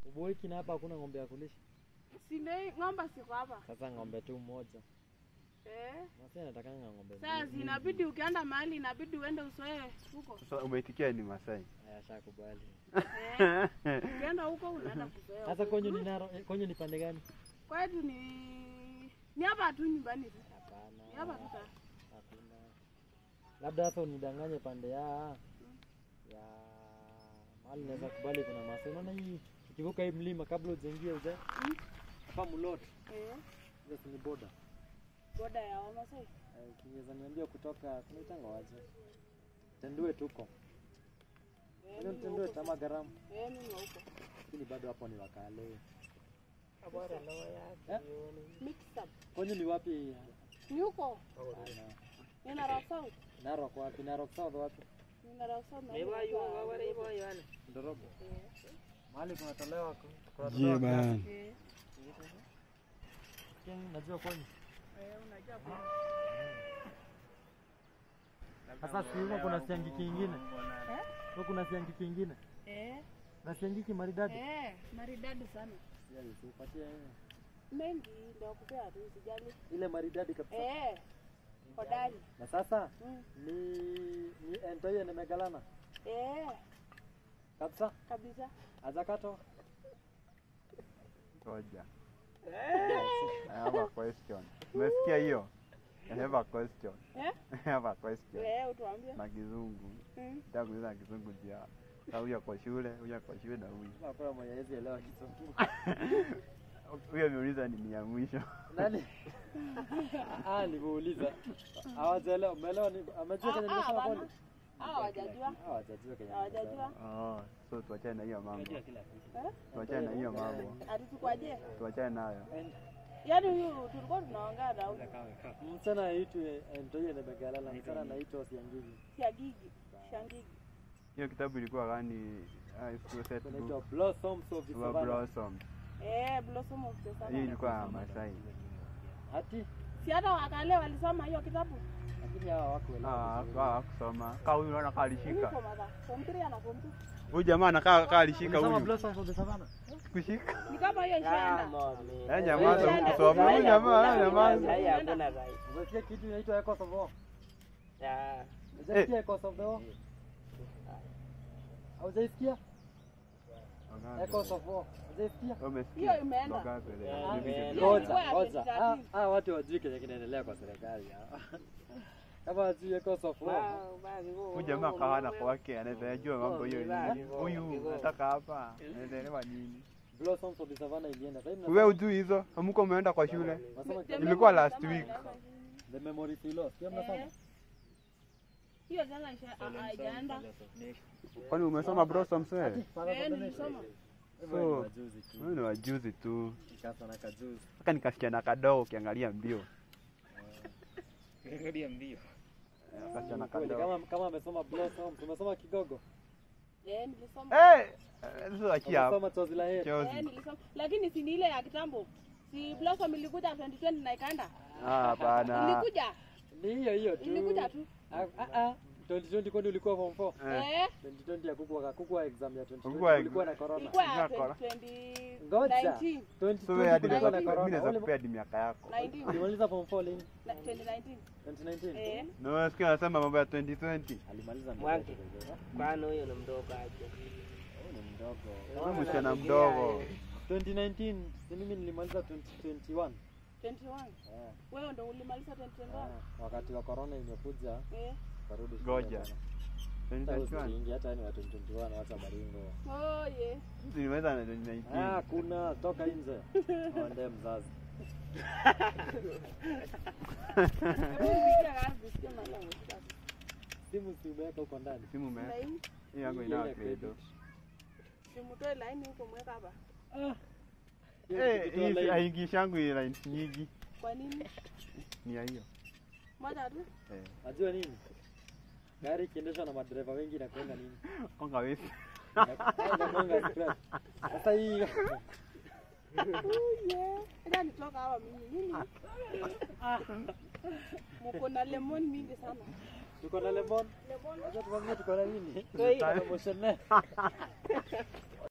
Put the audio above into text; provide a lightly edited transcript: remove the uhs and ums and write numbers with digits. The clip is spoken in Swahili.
Uboi kina hapa hakuna ng'ombe ya kulisha. Sile ng'ombe siko hapa. Sasa ng'ombe tu mmoja. Sasa nataka ng'ombe. Sasa inabidi ukienda mahali inabidi uende usoe huko. Sasa umeitikia ni Masai. Haya shakubali. Ukienda huko unaenda kusoea. Sasa konyo ni naro, konyo ni pande gani? Kwetu ni hapa tu nyumbani tu. Hapana. Ni hapa tu. Hakuna. Labda sasa unidanganye pande ya mahali naweza kubali kuna Masai. Unaona hii ukivuka hii mlima kabla ujaingia uje. Hapa Mulot. Yes ni boda. Boda ya Wamasai. Kinyeza niambia kutoka tunaitanga waje. Tendue tuko. Ndio tendue tama garamu. Mimi huko. Lakini bado hapo ni wakale. Abora na yake. Mix up. Konyo ni wapi? Ni huko. Ni Narok South. Narok wapi? Narok South wapi? Ni Narok South. Ibo yuko wale ibo yana. Ndorobo. Mahali kunatolewa Je bana. Najua konyo. Unajua kwa. Sasa siku kuna siangi kingine. Huko kuna siangi kingine. Na siangi maridadi. Maridadi sana. Sijali usipatie Mengi ndio kupea tu sijali. ile maridadi kabisa. Hodari. Na sasa ni entoye nimegalana. Kabisa? Kabisa. Azakato. Ngoja. I have a question. Umesikia hiyo? I have a question. I have a question. Utuambie. Na kizungu. Nataka kuuliza kizungu jia. Huyu kwa shule na huyu. Hakuna mwenye hawezi elewa kizungu. Huyu ameuliza ni ya mwisho. Nani? Nilimuuliza. Hawajaelewa. Umeelewa ni amejua kwenye nimesema kwani? Hawajajua. Hawajajua kwenye. Hawajajua. So tuachane na hiyo mambo. Tuachane na hiyo mambo. Atitukwaje? Tuachane nayo. Yaani huyu tulikuwa tunaongea na huyu. Msana aitwe entoye nimegalana. Msana anaitwa Siangigi. Shangigi. Hiyo kitabu ilikuwa gani? Inaitwa Blossoms of the Savannah. Blossom. Blossom of the Savannah. Hii ilikuwa Masai. Hati si hata wakale walisoma hiyo kitabu. Lakini hawa hawakuelewa. Hawakusoma. Kaa huyu unaona kaa alishika. Form 3 ana form 2. Huyu jamaa anakaa alishika huyu. Unasoma Blossoms of the Savannah? Kushika. Ni kama hiyo ishaenda. Nyamaza kusoma. Huyu jamaa nyamaza. Hakuna rai. Unasikia kitu inaitwa Echoes of War? Ya. Unasikia Echoes of the War? Haujaisikia? Echoes of War. Haujaisikia? Hiyo imeenda. Ngoja. Watu wajui kile kinaendelea kwa serikali. Kama wajui Echoes of War. Huyu jamaa kawana kwake anaweza jua mambo hiyo nini. Huyu nataka hapa. Anaelewa nini? Blossoms of the Savannah ilienda. Sasa wewe hujui hizo? Hamko umeenda kwa shule? Ilikuwa last week. The memory is lost. Sio mnasoma? Hiyo jana haijaenda. Kwani umesoma Blossoms wewe? Nilisoma. So, wewe ni wajuzi tu. Nikasa na kajuzi. Saka nikasikia na kadogo ukiangalia mbio. Angalia mbio. Kasikia na kadogo. Kama amesoma Blossoms, umesoma Kigogo? Nilisoma. Sasa achia hapo. Umesoma Chozi la Heri? Nilisoma. Lakini si ni ile ya kitambo. Si Blossom ilikuja 2020 na ikaenda. Hapana. Ilikuja. Ni hiyo tu. Ilikuja tu. 2020 kwani ulikuwa form 4? 2020 ya kukua exam ya 2020 ulikuwa na corona. Ilikuwa 2019. Ngoja. 2020 ulikuwa na corona. Mimi naweza kupea hadi miaka yako. 19. Ulimaliza form 4 lini? 2019. 2019. Na unasikia anasema mambo ya 2020. Alimaliza Mwangi. Kwani huyo ni mdogo aje? Ni mdogo. Wewe msichana mdogo. 2019 mimi nilimaliza 2021. 21. Wewe ndo ulimaliza 2021. Wakati wa corona imekuja. Karudi. Goja. 2021. Hata ni wa 2021 wacha maringo. Nilimaliza na 2019. Kuna toka nje. Waende mzazi. Simu umeweka huko ndani. Simu umeweka. Hii yangu ina credo. Simu toe line huko mweka hapa. Hii haingishi yangu ina line nyingi. Kwa nini? Ni hiyo. Moja tu? Unajua nini? Gari kiendeshwa na madereva wengi na kwenda nini? Konga wewe. Konga scratch. Sasa hii Ila nitoka hapa mimi. Mko na lemon mingi sana. Tuko na lemon? Lemon. Acha tuambie tuko na nini? Kwa hiyo promotion.